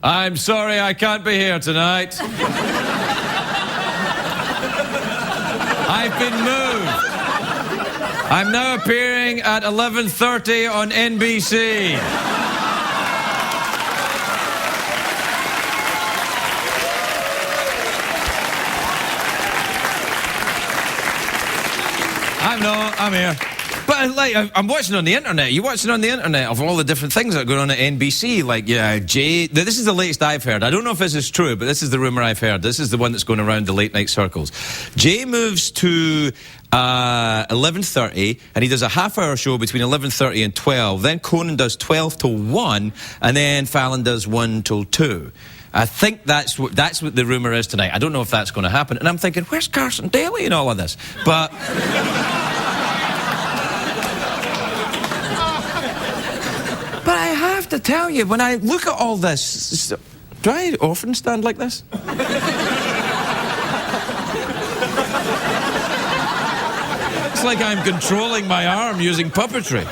I'm sorry I can't be here tonight. I've been moved. I'm now appearing at 11:30 on NBC. I'm here. But like, I'm watching on the internet. You watching on the internet of all the different things that are going on at NBC. Like, yeah, Jay. This is the latest I've heard. I don't know if this is true, but this is the rumor I've heard. This is the one that's going around the late night circles. Jay moves to 11:30, and he does a half-hour show between 11:30 and 12. Then Conan does 12 till 1, and then Fallon does 1 till 2. I think that's what the rumour is tonight. I don't know if that's going to happen. And I'm thinking, where's Carson Daly in all of this? But... but I have to tell you, when I look at all this... Do I often stand like this? It's like I'm controlling my arm using puppetry.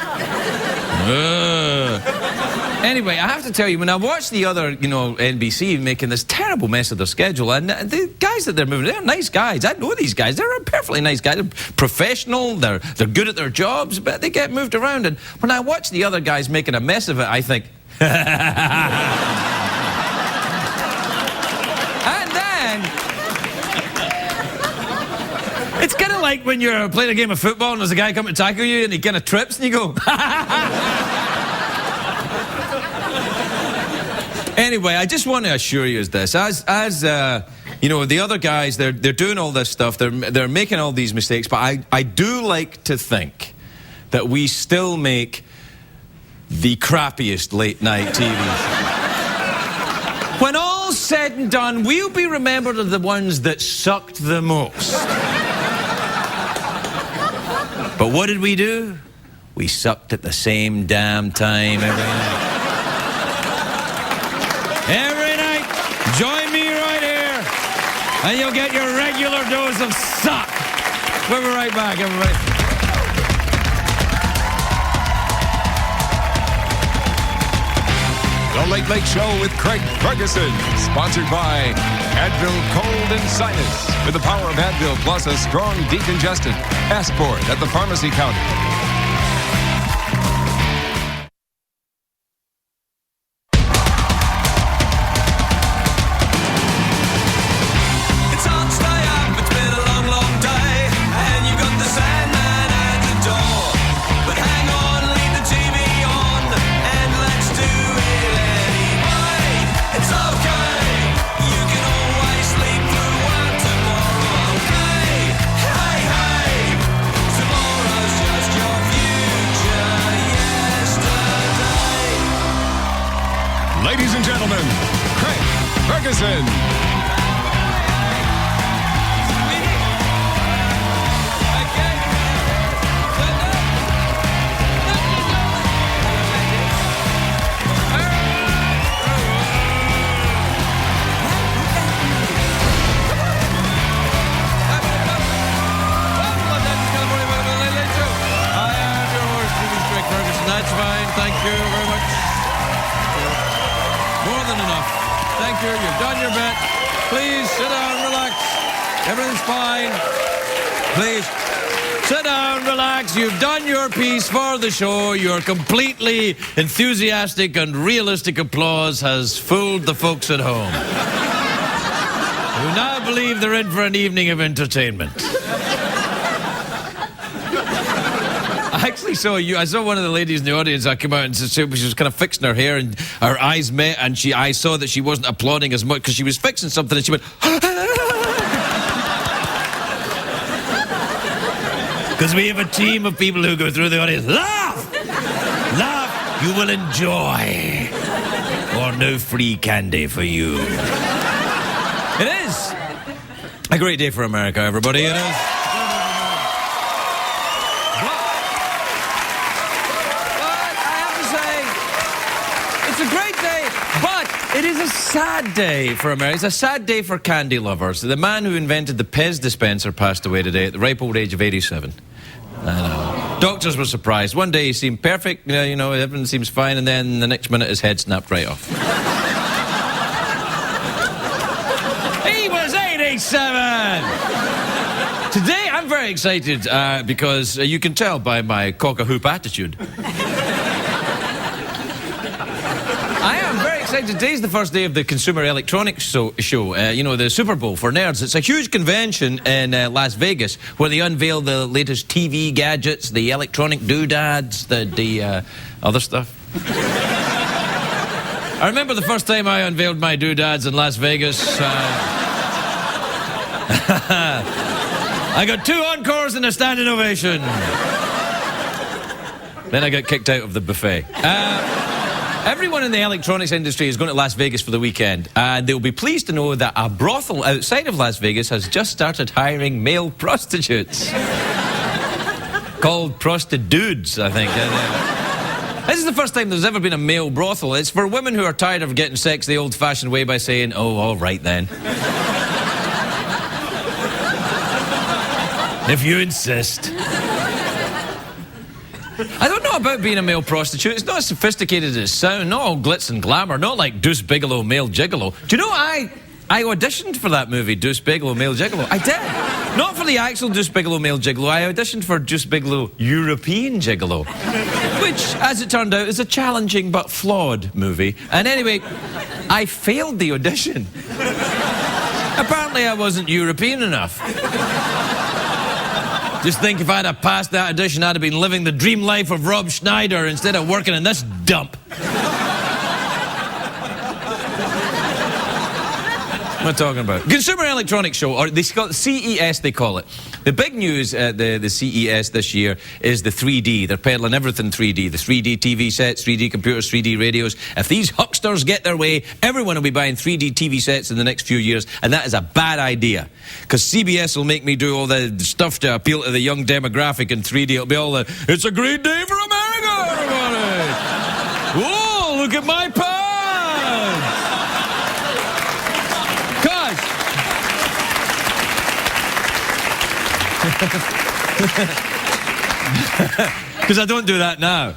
Anyway, I have to tell you, when I watch the other, NBC making this terrible mess of their schedule, and the guys that they're moving, they're nice guys. I know these guys. They're perfectly nice guys. They're professional. They're good at their jobs, but they get moved around. And when I watch the other guys making a mess of it, I think... And then... It's kind of like when you're playing a game of football and there's a guy coming to tackle you and he kind of trips and you go... Anyway, I just want to assure you this. The other guys, they're doing all this stuff. They're making all these mistakes. But I do like to think that we still make the crappiest late-night TV show. When all's said and done, we'll be remembered as the ones that sucked the most. But what did we do? We sucked at the same damn time every night. Every night, join me right here, and you'll get your regular dose of suck. We'll be right back, everybody. The Late Late Show with Craig Ferguson, sponsored by Advil Cold and Sinus. With the power of Advil plus a strong decongestant. Ask for it at the pharmacy counter. Ladies and gentlemen, Craig Ferguson. That's fine. Thank you very much. More than enough. Thank you. You've done your bit. Please sit down, relax. Everything's fine. Please sit down, relax. You've done your piece for the show. Your completely enthusiastic and realistic applause has fooled the folks at home, who now believe they're in for an evening of entertainment. I actually saw you. I saw one of the ladies in the audience. I came out and she was kind of fixing her hair, and our eyes met, and I saw that she wasn't applauding as much because she was fixing something, and she went. Because we have a team of people who go through the audience. Laugh, laugh. You will enjoy. Or no free candy for you. It is a great day for America, everybody. It is. It is a sad day for America. It's a sad day for candy lovers. The man who invented the Pez dispenser passed away today at the ripe old age of 87. I know. Doctors were surprised. One day he seemed perfect, everything seems fine, and then the next minute his head snapped right off. 97! Today, I'm very excited because you can tell by my cock-a-hoop attitude. I am very excited. Today's the first day of the Consumer Electronics Show. You know, the Super Bowl for nerds. It's a huge convention in Las Vegas where they unveil the latest TV gadgets, the electronic doodads, the other stuff. I remember the first time I unveiled my doodads in Las Vegas. I got 2 encores and a standing ovation. Then I got kicked out of the buffet. Everyone in the electronics industry is going to Las Vegas for the weekend, and they'll be pleased to know that a brothel outside of Las Vegas has just started hiring male prostitutes. Called Prostitudes, I think. This is the first time there's ever been a male brothel. It's for women who are tired of getting sex the old-fashioned way by saying, "Oh, all right then." If you insist. I don't know about being a male prostitute. It's not as sophisticated as it sounds. Not all glitz and glamour. Not like Deuce Bigalow, Male Gigolo. Do you know I auditioned for that movie, Deuce Bigalow, Male Gigolo? I did. Not for the actual Deuce Bigalow, Male Gigolo. I auditioned for Deuce Bigalow, European Gigolo. Which, as it turned out, is a challenging but flawed movie. And anyway, I failed the audition. Apparently I wasn't European enough. Just think if I'd have passed that audition, I'd have been living the dream life of Rob Schneider instead of working in this dump. What am I talking about? Consumer Electronics Show, or they call it CES, they call it. The big news at the CES this year is the 3D. They're peddling everything 3D. The 3D TV sets, 3D computers, 3D radios. If these hucksters get their way, everyone will be buying 3D TV sets in the next few years, and that is a bad idea. Because CBS will make me do all the stuff to appeal to the young demographic in 3D. It'll be all the, "It's a great day for America, everybody! Whoa, look at my pad!" Because I don't do that now.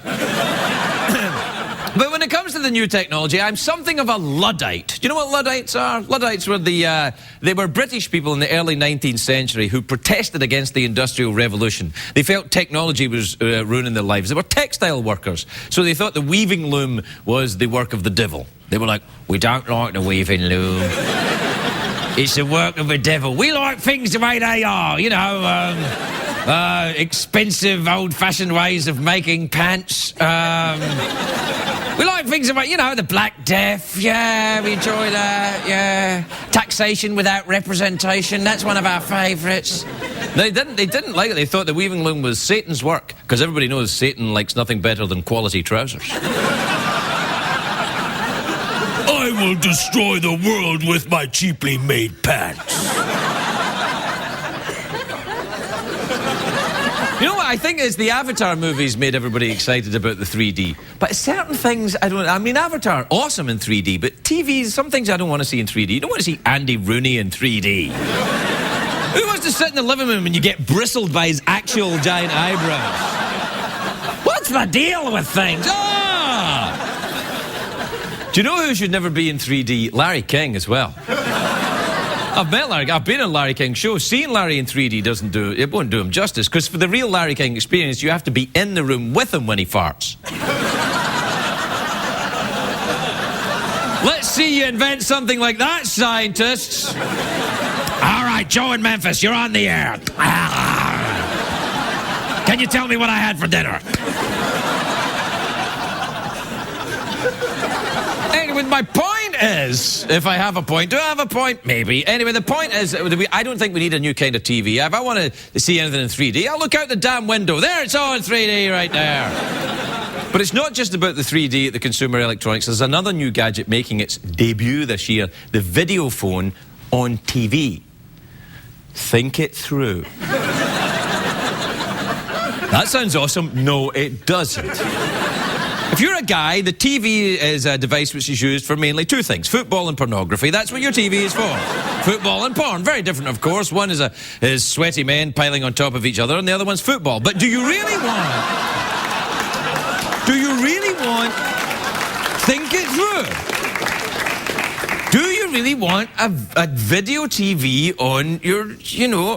But when it comes to the new technology, I'm something of a Luddite. Do you know what Luddites are? Luddites were they were British people in the early 19th century who protested against the Industrial Revolution. They felt technology was ruining their lives. They were textile workers, so they thought the weaving loom was the work of the devil. They were like, "We don't like the weaving loom. It's the work of the devil. We like things the way they are, you know, expensive, old-fashioned ways of making pants. We like things about, you know, the Black Death. Yeah, we enjoy that, yeah. Taxation without representation, that's one of our favourites." They didn't like it. They thought the weaving loom was Satan's work, because everybody knows Satan likes nothing better than quality trousers. "I will destroy the world with my cheaply made pants." You know what I think is the Avatar movies made everybody excited about the 3D. But certain things I mean, Avatar, awesome in 3D, but TVs, some things I don't want to see in 3D. You don't want to see Andy Rooney in 3D. Who wants to sit in the living room and you get bristled by his actual giant eyebrows? What's the deal with things? Do you know who should never be in 3D? Larry King as well. I've met Larry. I've been on Larry King's show. Seeing Larry in 3D won't do him justice, because for the real Larry King experience, you have to be in the room with him when he farts. Let's see you invent something like that, scientists. All right, Joe in Memphis, you're on the air. Can you tell me what I had for dinner? Anyway, my point is, if I have a point, do I have a point? Maybe. Anyway, the point is, I don't think we need a new kind of TV. If I want to see anything in 3D, I'll look out the damn window. There, it's all in 3D right there. But it's not just about the 3D at the Consumer Electronics. There's another new gadget making its debut this year, the video phone on TV. Think it through. That sounds awesome. No, it doesn't. If you're a guy, the TV is a device which is used for mainly 2 things: football and pornography. That's what your TV is for. Football and porn. Very different, of course. One is sweaty men piling on top of each other, and the other one's football. But do you really want... Think it through. Do you really want a video TV on your,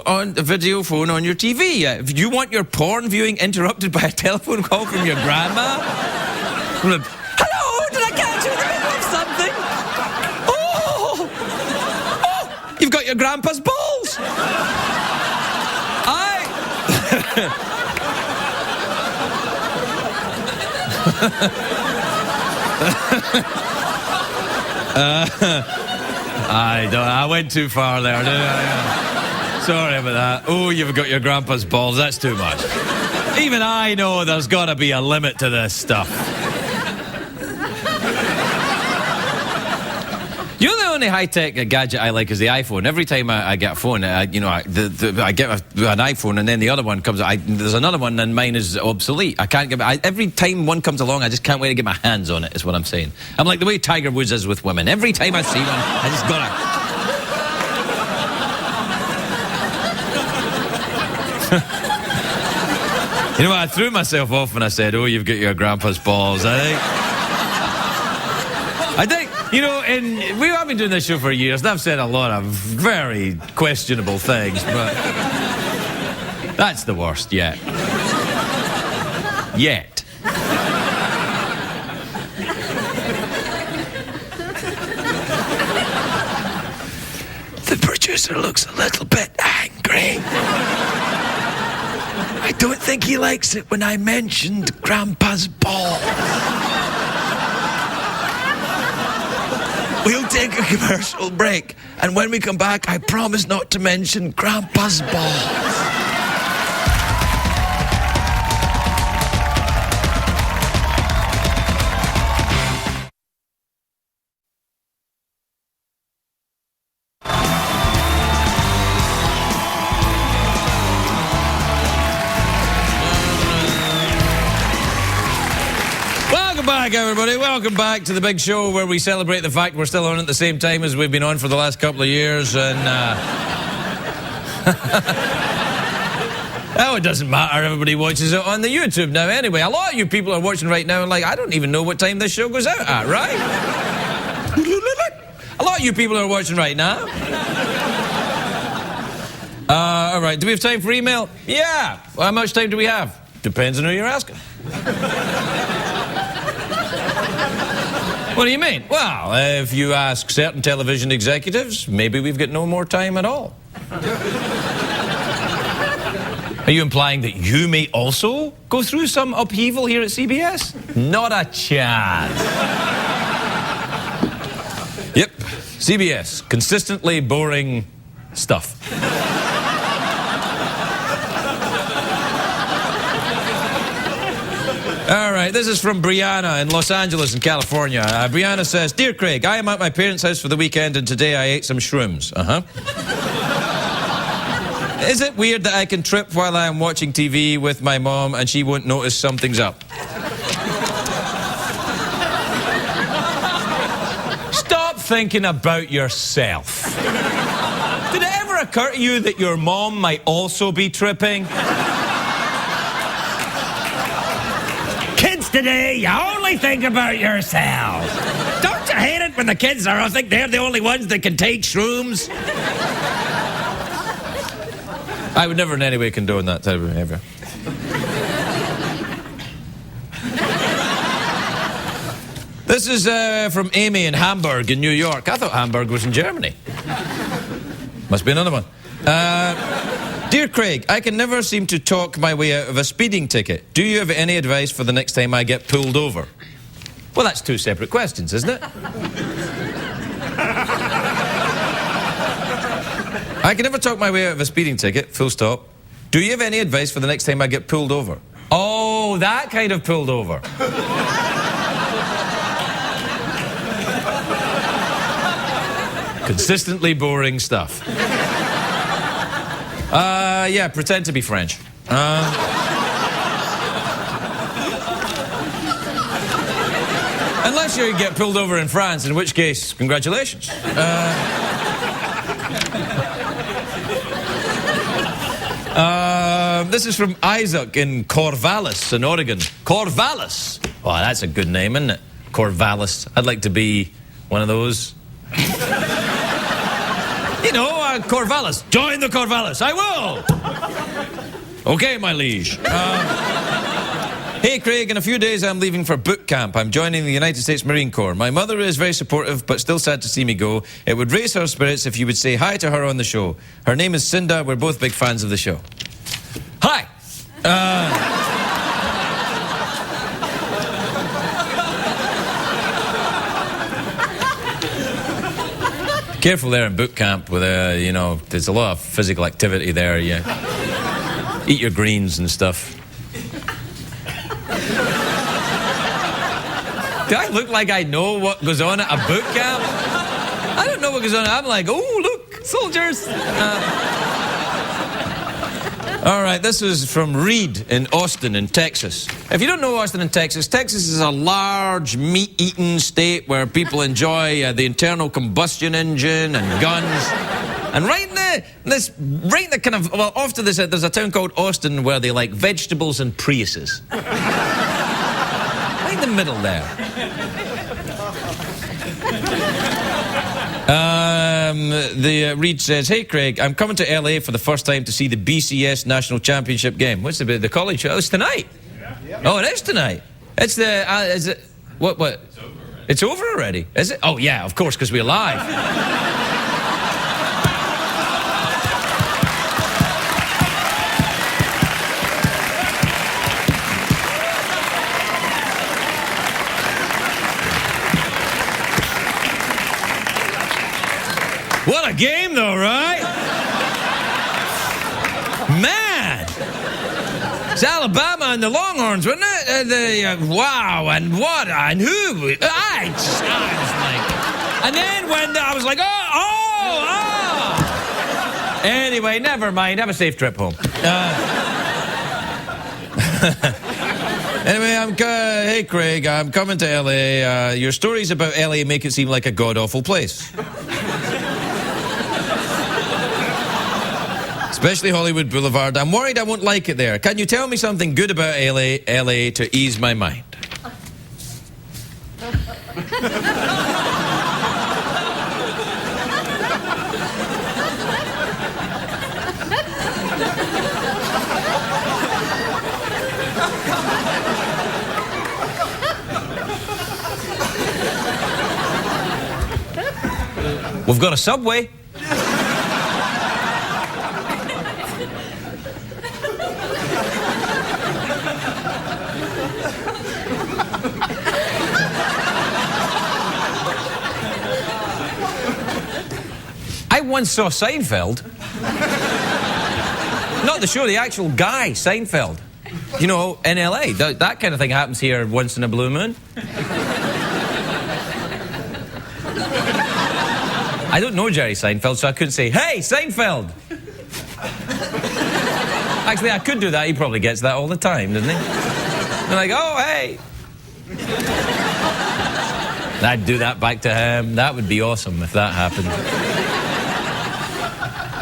on a video phone on your TV. If you want your porn viewing interrupted by a telephone call from your grandma. Hello, did I catch you in the middle of something? Oh, you've got your grandpa's balls. I went too far there, didn't I? Sorry about that. Oh, you've got your grandpa's balls. That's too much. Even I know there's got to be a limit to this stuff. You know, the only high-tech gadget I like is the iPhone. Every time I get a phone, I get an iPhone, and then the other one comes. There's another one, and mine is obsolete. I can't get. Every time one comes along, I just can't wait to get my hands on it. Is what I'm saying. I'm like the way Tiger Woods is with women. Every time I see one, I just gotta. I threw myself off when I said, "Oh, you've got your grandpa's balls." I think, and we have been doing this show for years, and I've said a lot of very questionable things, but that's the worst yet. Yet. The producer looks a little bit angry. I don't think he likes it when I mentioned Grandpa's balls. We'll take a commercial break, and when we come back, I promise not to mention Grandpa's balls. Everybody, welcome back to the big show where we celebrate the fact we're still on at the same time as we've been on for the last couple of years, and oh, it doesn't matter, everybody watches it on the YouTube now anyway. A lot of you people are watching right now and like, I don't even know what time this show goes out at, right? A lot of you people are watching right now. Alright, do we have time for email? Yeah. Well, how much time do we have? Depends on who you're asking. What do you mean? Well, if you ask certain television executives, maybe we've got no more time at all. Are you implying that you may also go through some upheaval here at CBS? Not a chance. Yep, CBS, consistently boring stuff. All right, this is from Brianna in Los Angeles in California. Brianna says, Dear Craig, I am at my parents' house for the weekend and today I ate some shrooms. Is it weird that I can trip while I am watching TV with my mom and she won't notice something's up? Stop thinking about yourself. Did it ever occur to you that your mom might also be tripping? Today, you only think about yourself. Don't you hate it when the kids are, I think they're the only ones that can take shrooms? I would never in any way condone that type of behavior. This is from Amy in Hamburg in New York. I thought Hamburg was in Germany. Must be another one. Dear Craig, I can never seem to talk my way out of a speeding ticket. Do you have any advice for the next time I get pulled over? Well, that's two separate questions, isn't it? I can never talk my way out of a speeding ticket, full stop. Do you have any advice for the next time I get pulled over? Oh, that kind of pulled over. Consistently boring stuff. Yeah, pretend to be French. Unless you get pulled over in France, in which case, congratulations. This is from Isaac in Corvallis in Oregon. Corvallis. Oh, that's a good name, isn't it? Corvallis. I'd like to be one of those. You know, Corvallis. Join the Corvallis. I will. Okay, my liege. Hey, Craig, in a few days I'm leaving for boot camp. I'm joining the United States Marine Corps. My mother is very supportive, but still sad to see me go. It would raise her spirits if you would say hi to her on the show. Her name is Cinda. We're both big fans of the show. Hi. Careful there in boot camp with, you know, there's a lot of physical activity there. You eat your greens and stuff. Do I look like I know what goes on at a boot camp? I don't know what goes on. I'm like, oh, look, soldiers. All right, this is from Reed in Austin in Texas. If you don't know Austin in Texas, Texas is a large meat-eating state where people enjoy the internal combustion engine and guns. And right in the kind of, well, off to this, there's a town called Austin where they like vegetables and Priuses. Right in the middle there. Reed says, hey, Craig, I'm coming to LA for the first time to see the BCS National Championship game. What's the college show? Oh, it's tonight. Yeah. Oh, it is tonight. It's the, is it, what? It's over already. It's over already? Is it? Oh, yeah, of course, because we're live. What a game, though, right? Man! It's Alabama and the Longhorns, wasn't it? Wow, and what, and who? I was like... And then when I was like, oh! Anyway, never mind. Have a safe trip home. Anyway, hey, Craig, I'm coming to LA. Your stories about LA make it seem like a god-awful place. Especially Hollywood Boulevard. I'm worried I won't like it there. Can you tell me something good about LA to ease my mind? We've got a subway. I once saw Seinfeld. Not the show, the actual guy, Seinfeld. You know, in LA. That kind of thing happens here once in a blue moon. I don't know Jerry Seinfeld, so I couldn't say, hey, Seinfeld! Actually, I could do that. He probably gets that all the time, doesn't he? I'm like, oh, hey! I'd do that back to him. That would be awesome if that happened.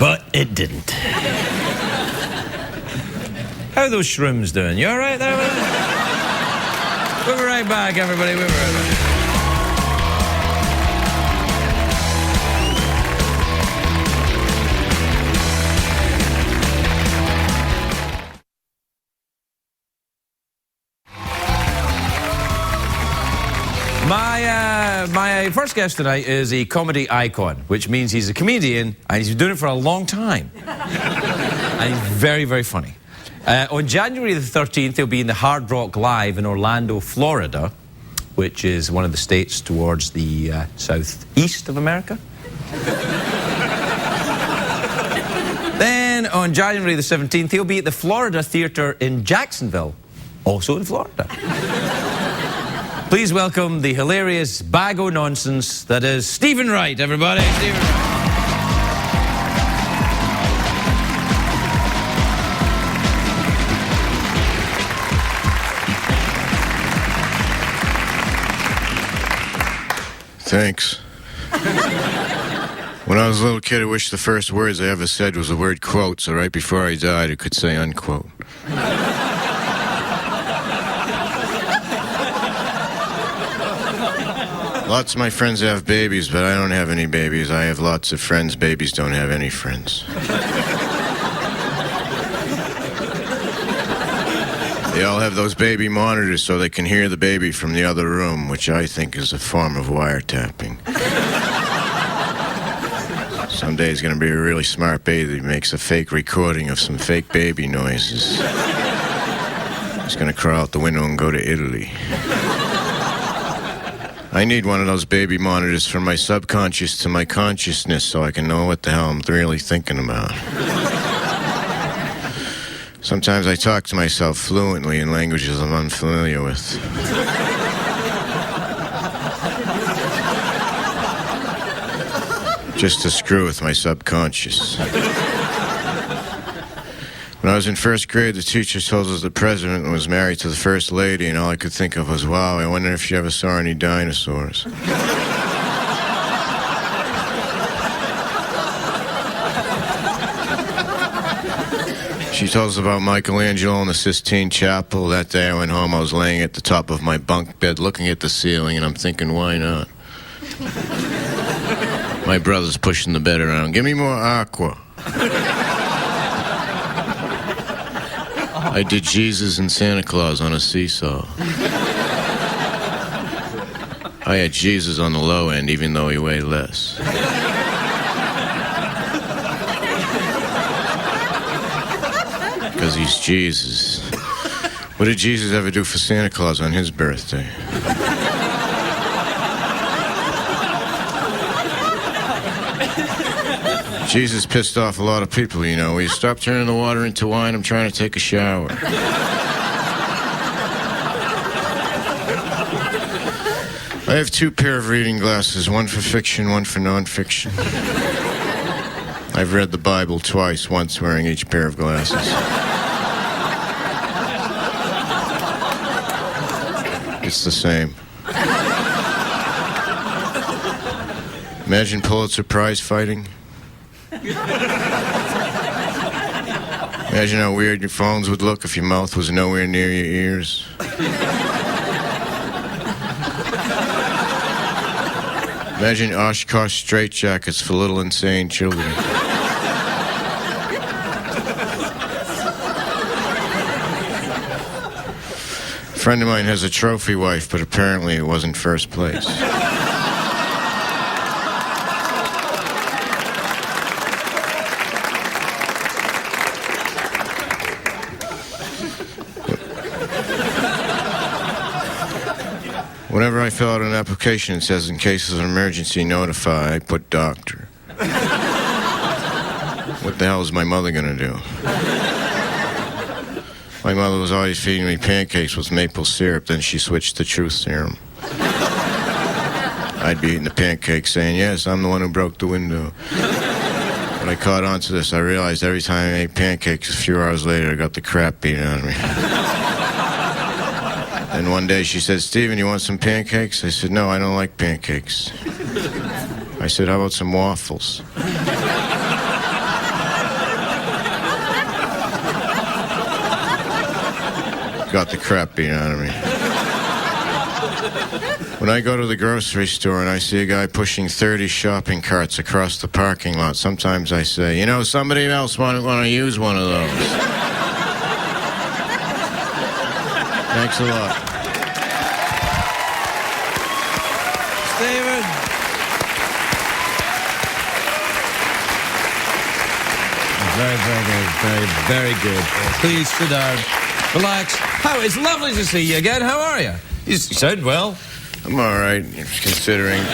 But it didn't. How are those shrooms doing? You all right there? We'll be right back, everybody. We'll be right back. My first guest tonight is a comedy icon, which means he's a comedian and he's been doing it for a long time. And he's very, very funny. On January the 13th, he'll be in the Hard Rock Live in Orlando, Florida, which is one of the states towards the southeast of America. Then on January the 17th, he'll be at the Florida Theatre in Jacksonville, also in Florida. Please welcome the hilarious bag o' nonsense that is Stephen Wright, everybody. Stephen Wright. Thanks. When I was a little kid, I wished the first words I ever said was the word quote, so right before I died, I could say unquote. Lots of my friends have babies, but I don't have any babies. I have lots of friends. Babies don't have any friends. They all have those baby monitors so they can hear the baby from the other room, which I think is a form of wiretapping. Someday he's going to be a really smart baby that makes a fake recording of some fake baby noises. He's going to crawl out the window and go to Italy. I need one of those baby monitors from my subconscious to my consciousness so I can know what the hell I'm really thinking about. Sometimes I talk to myself fluently in languages I'm unfamiliar with. Just to screw with my subconscious. When I was in first grade, the teacher told us the president was married to the first lady, and all I could think of was, wow, I wonder if she ever saw any dinosaurs. She told us about Michelangelo in the Sistine Chapel. That day I went home, I was laying at the top of my bunk bed looking at the ceiling, and I'm thinking, why not? My brother's pushing the bed around. Give me more aqua. I did Jesus and Santa Claus on a seesaw. I had Jesus on the low end, even though he weighed less. Because he's Jesus. What did Jesus ever do for Santa Claus on his birthday? Jesus pissed off a lot of people, you know. Will you stop turning the water into wine? I'm trying to take a shower. I have two pair of reading glasses, one for fiction, one for nonfiction. I've read the Bible twice, once wearing each pair of glasses. It's the same. Imagine Pulitzer Prize fighting. Imagine how weird your phones would look if your mouth was nowhere near your ears. Imagine Oshkosh straitjackets for little insane children. A friend of mine has a trophy wife, but apparently it wasn't first place. Whenever I fill out an application, it says, in case of an emergency, notify. I put doctor. What the hell is my mother going to do? My mother was always feeding me pancakes with maple syrup, then she switched to truth serum. I'd be eating the pancakes saying, yes, I'm the one who broke the window. When I caught on to this, I realized every time I ate pancakes, a few hours later, I got the crap beat out of me. And one day she said, Stephen, you want some pancakes? I said, no, I don't like pancakes. I said, how about some waffles? Got the crap beat out of me. When I go to the grocery store and I see a guy pushing 30 shopping carts across the parking lot, sometimes I say, you know, somebody else might want to use one of those. Thanks a lot. Stephen. Very, very good. Very, very good. Please sit down. Relax. It's lovely to see you again. How are you? You sound well. I'm all right, considering.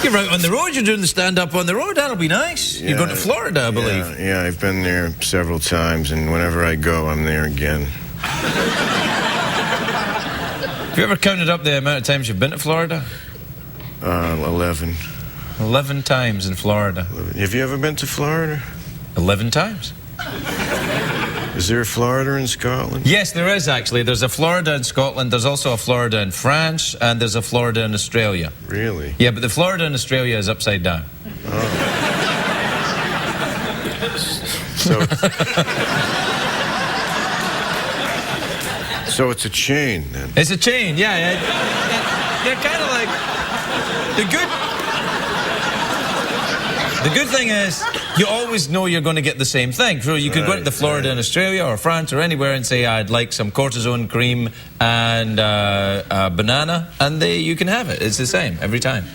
You're out on the road. You're doing the stand-up on the road. That'll be nice. Yeah, You're going to Florida, I believe. Yeah, I've been there several times, and whenever I go, I'm there again. Have you ever counted up the amount of times you've been to Florida? 11. 11 times in Florida. 11. Have you ever been to Florida? 11 times. Is there a Florida in Scotland? Yes, there is actually. There's a Florida in Scotland. There's also a Florida in France, and there's a Florida in Australia. Really? Yeah, but the Florida in Australia is upside down. Oh. So it's a chain, then? It's a chain, yeah. They're kind of like... The good thing is, you always know you're going to get the same thing. So you could go to Florida in Australia or France or anywhere and say, I'd like some cortisone cream and a banana, and you can have it. It's the same every time.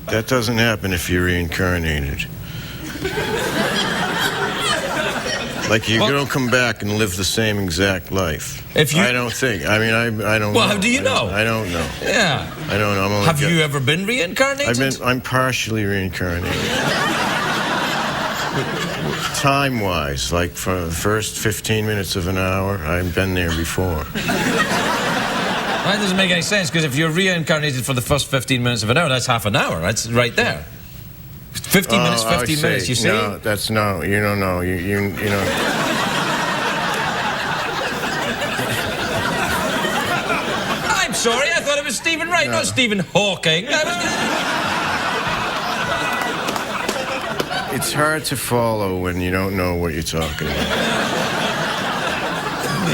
That doesn't happen if you're reincarnated. Like you don't come back and live the same exact life. I don't think. I mean, I don't know. Well, how do you know? I don't know. Yeah. I don't know. Have you ever been reincarnated? I'm partially reincarnated. Time-wise, like for the first 15 minutes of an hour, I've been there before. That doesn't make any sense, because if you're reincarnated for the first 15 minutes of an hour, that's half an hour. That's right there. 15 minutes, 15 minutes, you see? No, that's no, you don't know. You know. I'm sorry, I thought it was Stephen Wright, not Stephen Hawking. It's hard to follow when you don't know what you're talking about.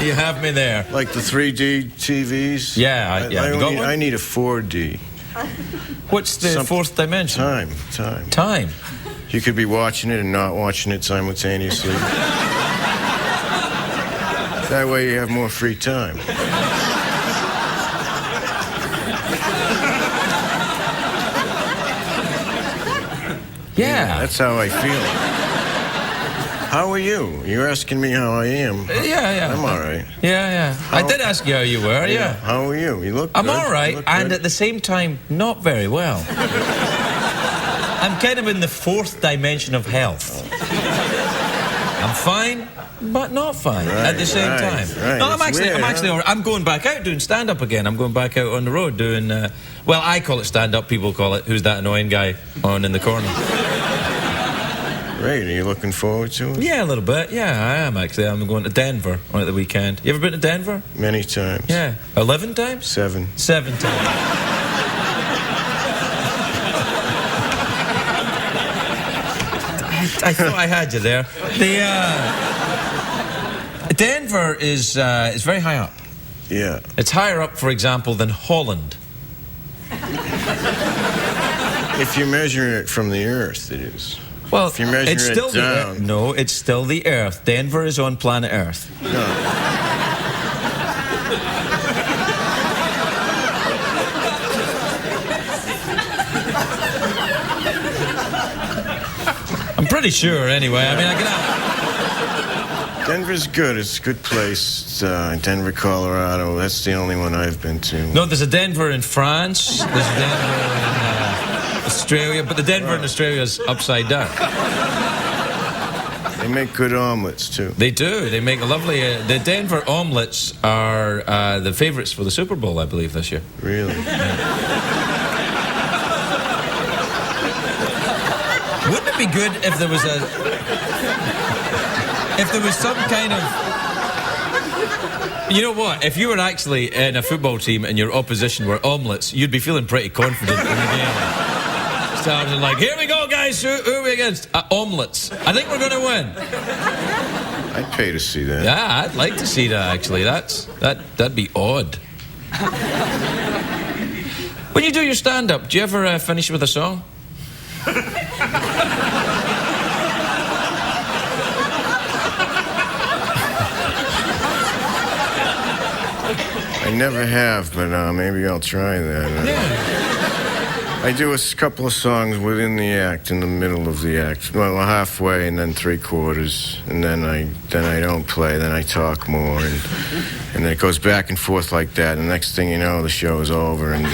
You have me there. Like the 3D TVs? Yeah, I need a 4D. What's the fourth dimension? Time. Time? You could be watching it and not watching it simultaneously. That way you have more free time. Yeah. That's how I feel. How are you? You're asking me how I am. Yeah. I'm all right. Yeah. I did ask you how you were, yeah. How are you? You look I'm good. all right, and at the same time, not very well. I'm kind of in the fourth dimension of health. I'm fine, but not fine at the same time. Right. No, I'm actually all right. I'm going back out doing stand-up again. I'm going back out on the road doing, well, I call it stand-up, people call it, who's that annoying guy on in the corner? Great, are you looking forward to it? Yeah, a little bit. Yeah, I am actually. I'm going to Denver on at the weekend. You ever been to Denver? Many times. Yeah. 11 times? 7. 7 times. I thought I had you there. Denver is very high up. Yeah. It's higher up, for example, than Holland. If you measure it from the Earth, it is. Well, if you measure it's still it down. No, it's still the Earth. Denver is on planet Earth. No. I'm pretty sure, anyway. I mean, Denver's good. It's a good place. Denver, Colorado. That's the only one I've been to. No, there's a Denver in France. There's a Denver in Australia, but the Denver in Australia is upside down. They make good omelets, too. They do. They make a lovely... the Denver omelets are the favourites for the Super Bowl, I believe, this year. Really? Yeah. Wouldn't it be good if there was some kind of... You know what? If you were actually in a football team and your opposition were omelets, you'd be feeling pretty confident in the game. Starting like, here we go, guys. Who are we against? Omelets. I think we're going to win. I'd pay to see that. Yeah, I'd like to see that, actually. That'd be odd. When you do your stand-up, do you ever finish with a song? I never have, but maybe I'll try that. Yeah. I do a couple of songs within the act, in the middle of the act. Well, halfway and then 3/4, and then I don't play. Then I talk more, and it goes back and forth like that. And the next thing you know, the show is over, and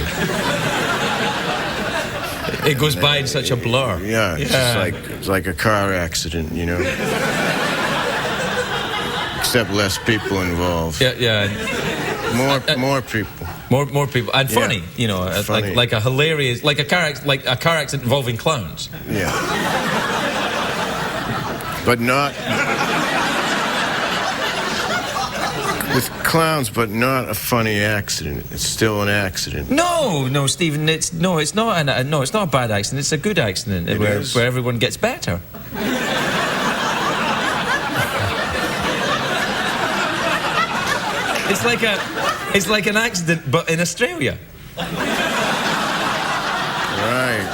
it goes by in such a blur. Yeah, it's like a car accident, you know. Except less people involved. Yeah. More people. More people, and funny, you know, funny. like a hilarious, like a car accident involving clowns. Yeah, but not with clowns, but not a funny accident. It's still an accident. No, Stephen, it's not a bad accident. It's a good accident where everyone gets better. It's like an accident, but in Australia. Right.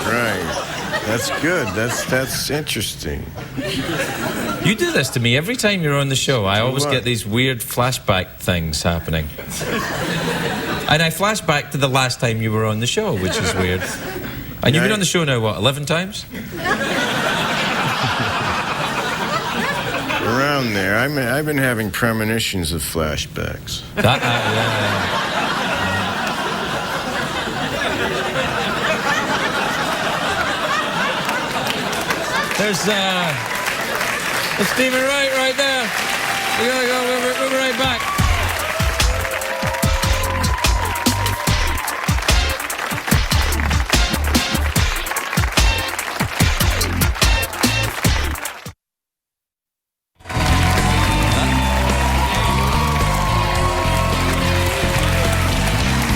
That's good. That's interesting. You do this to me every time you're on the show. I always What? get these weird flashback things happening. And I flash back to the last time you were on the show, which is weird. And you've been on the show now, what, 11 times? Around there. I've been having premonitions of flashbacks. Yeah. There's Stephen Wright right there. We gotta go. We'll be right back.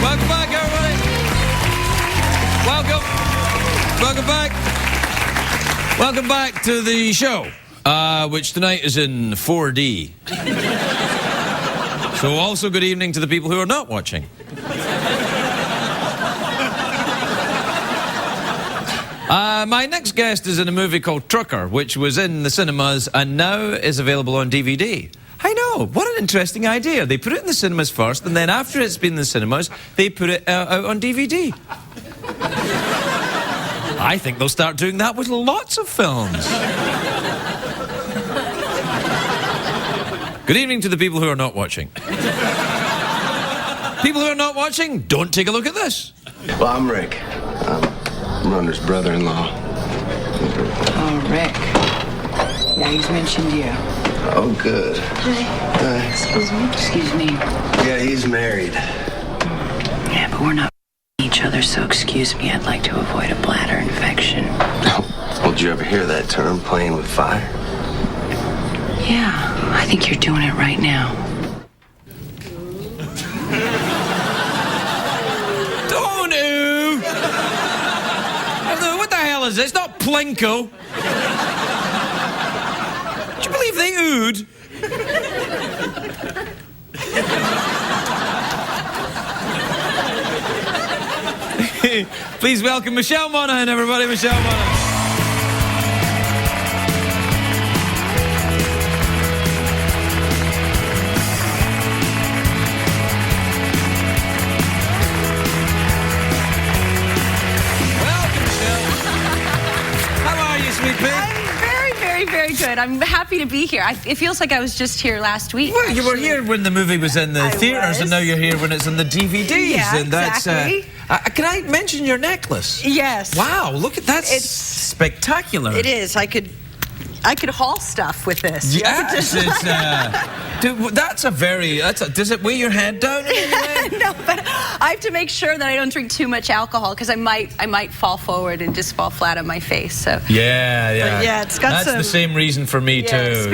Welcome back, everybody. Welcome back. Welcome back to the show, which tonight is in 4D. So also good evening to the people who are not watching. My next guest is in a movie called Trucker, which was in the cinemas and now is available on DVD. I know, what an interesting idea. They put it in the cinemas first, and then after it's been in the cinemas, they put it out on DVD. I think they'll start doing that with lots of films. Good evening to the people who are not watching. People who are not watching, don't take a look at this. Well, I'm Rick. I'm Runner's brother-in-law. Oh, Rick. Yeah, he's mentioned you. Oh, good. Hi. Excuse me? Excuse me. Yeah, he's married. Yeah, but we're not each other, so excuse me. I'd like to avoid a bladder infection. Well, did you ever hear that term, playing with fire? Yeah, I think you're doing it right now. Don't ooh! What the hell is this? It's not Plinko. Do you believe they oohed? Please welcome Michelle Monaghan, everybody. Michelle Monaghan. Welcome, Michelle. How are you, sweet pea? I'm very good. I'm happy to be here. It feels like I was just here last week. Well, you were actually. here when the movie was in the I theaters, was. and now you're here when it's in the DVDs. Yeah, and that's, exactly. Can I mention your necklace? Yes. Wow, look at that. It's spectacular. It is. I could haul stuff with this. Yes, it's, dude, that's a very, does it weigh your head down? No, but I have to make sure that I don't drink too much alcohol because I might fall forward and just fall flat on my face. So Yeah. But yeah, it's got That's some- the same reason for me too.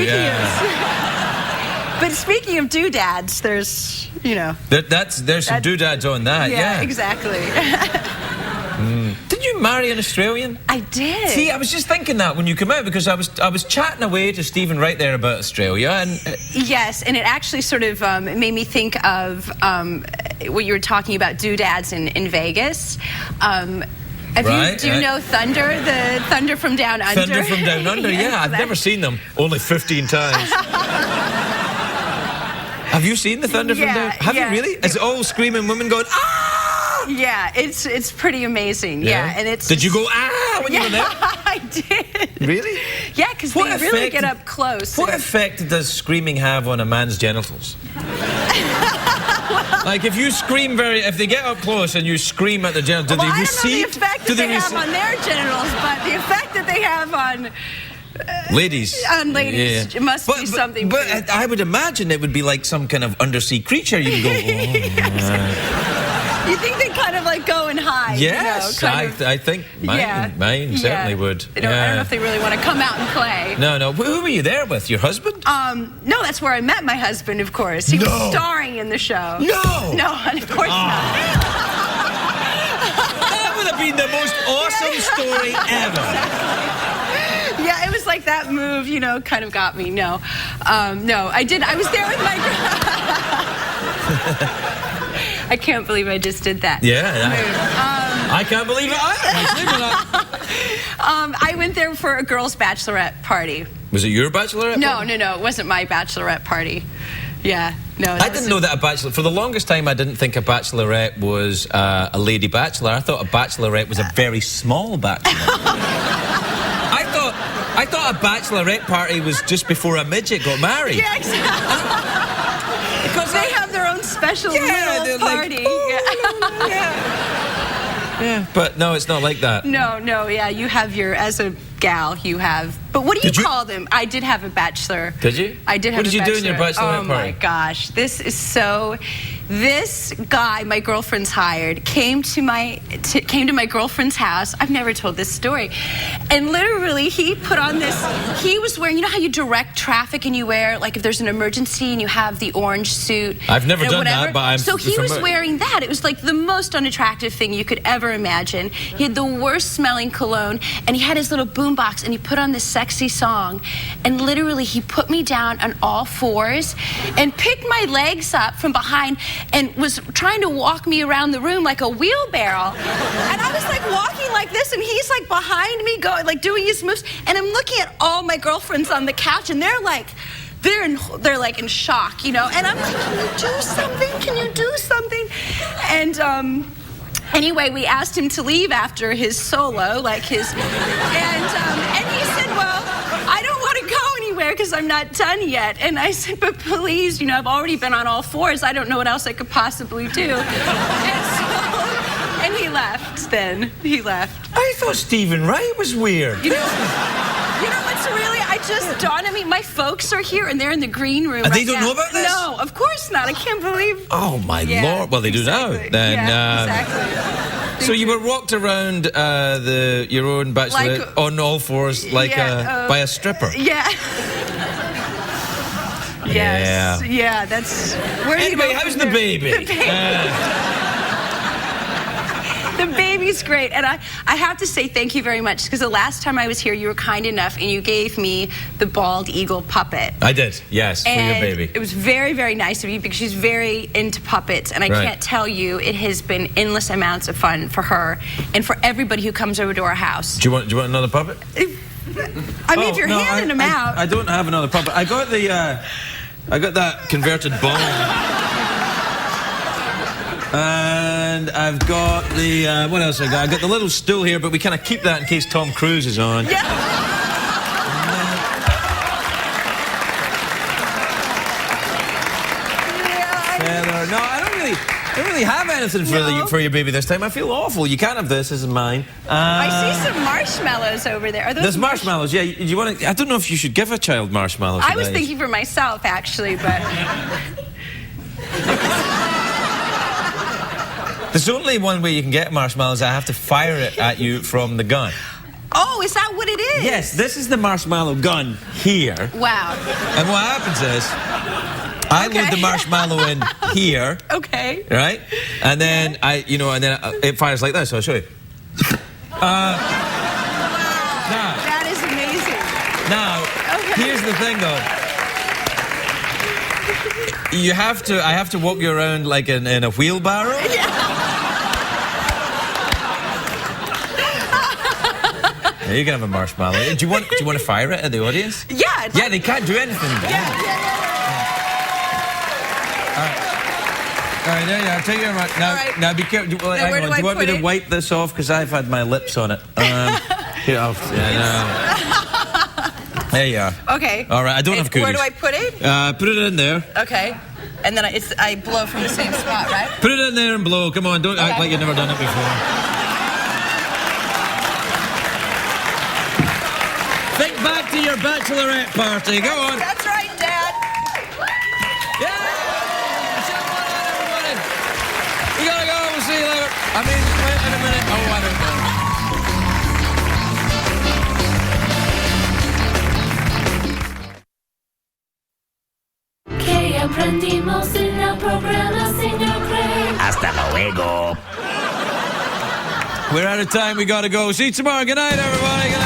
But speaking of doodads, there's There's some doodads on that. Yeah, exactly. Did you marry an Australian? I did. See, I was just thinking that when you came out because I was chatting away to Stephen right there about Australia and. Yes, and it actually sort of made me think of what you were talking about doodads in Vegas. Do you know Thunder, the Thunder from Down Under? Thunder from Down Under, yeah. I've never seen them. Only 15 times. Have you seen the Thunder from Down? Have you really? It's all screaming women going, ah! Yeah, it's pretty amazing. Yeah, and it's. Did you go ah when you were there? I did. Really? Yeah, because they really get up close. What effect does screaming have on a man's genitals? Like if you scream if they get up close and you scream at the genitals, do they recede? I don't know the effect that they have on their genitals, but the effect that they have on. Ladies. On ladies, it must be something. But I would imagine it would be like some kind of undersea creature. You go, You think they kind of like go and hide? Yes, I think mine certainly would. I don't know if they really want to come out and play. No. Who were you there with? Your husband? No, that's where I met my husband, of course. He was starring in the show. No, of course not. That would have been the most awesome story ever. Yeah, it was like that move, kind of got me. No, I was there with my. I can't believe I just did that. Yeah. I can't believe it either. I went there for a girls' bachelorette party. Was it your bachelorette party? No. It wasn't my bachelorette party. Yeah. No. I didn't know that a bachelor. For the longest time, I didn't think a bachelorette was a lady bachelor. I thought a bachelorette was a very small bachelor. I thought a bachelorette party was just before a midget got married. Yeah, exactly. Because they have their own special little party. Like, yeah, but no, it's not like that. No, yeah, you have your, as a gal, you have, but what do you call them? I did have a bachelor. Did you? I did have a bachelor. What did you do in your bachelorette party? Oh my gosh, this guy my girlfriend's hired came to my girlfriend's house. I've never told this story. And literally he put on this, he was wearing, you know how you direct traffic and you wear, like if there's an emergency and you have the orange suit. I've never done that, but I'm So he familiar. was wearing that. It was like the most unattractive thing you could ever imagine. He had the worst smelling cologne and he had his little boombox and he put on this sexy song and literally he put me down on all fours and picked my legs up from behind and was trying to walk me around the room like a wheelbarrow. And I was like walking like this and he's like behind me going like doing his moves and I'm looking at all my girlfriends on the couch and they're like in shock, you know, and I'm like, can you do something? Can you do something? And anyway, we asked him to leave after his solo, and he said, well, I don't want to go anywhere because I'm not done yet. And I said, but please, you know, I've already been on all fours. I don't know what else I could possibly do. And he left then. He left. I thought Stephen Wright was weird. You know what's really, I just dawned on me, my folks are here and they're in the green room. And they don't know about this? No, of course not. I can't believe. Oh my Lord. Well, they do now. Then, exactly. So you were walked around your own bachelorette on all fours by a stripper? Yeah. Yes. Yeah, that's... Anyway, how's the baby? The baby. The baby's great. And I have to say thank you very much because the last time I was here, you were kind enough and you gave me the bald eagle puppet. I did, yes, for your baby. It was very, very nice of you because she's very into puppets. And I can't tell you, it has been endless amounts of fun for her and for everybody who comes over to our house. Do you want another puppet? I mean, if you're handing them out. I don't have another puppet. I got that converted bone. And I've got the, what else I got? I got the little stool here, but we kind of keep that in case Tom Cruise is on. Yeah. No, I don't really have anything for your baby this time. I feel awful. You can't have this. This is mine. I see some marshmallows over there. Are those There's marshmallows. Yeah, you want to? I don't know if you should give a child marshmallows. I was thinking for myself, actually, but. There's only one way you can get marshmallows. I have to fire it at you from the gun. Oh, is that what it is? Yes, this is the marshmallow gun here. Wow. And what happens is, I load the marshmallow in here. Okay. Right? And then it fires like this. So I'll show you. That is amazing. Now, here's the thing, though. I have to walk you around like in a wheelbarrow. Yeah. Yeah, you can have a marshmallow. Do you want to fire it at the audience? Yeah. Yeah, they can't do anything. Yeah. All right, there you are. Take your mark. Now be careful. Do you want me to wipe this off? Because I've had my lips on it. Here, there you are. Okay. All right, I don't have cookies. Where do I put it? Put it in there. Okay. And then I blow from the same spot, right? Put it in there and blow. Come on, don't act like you've never done it before. Think back to your bachelorette party. Go on. That's right, Dad. Yeah! Everybody. You gotta go. We'll see you later. I mean, wait a minute. Oh, I don't know. Aprendimos en el programa, señor Craig. Hasta luego. We're out of time. We gotta go. See you tomorrow. Good night, everybody. Good night.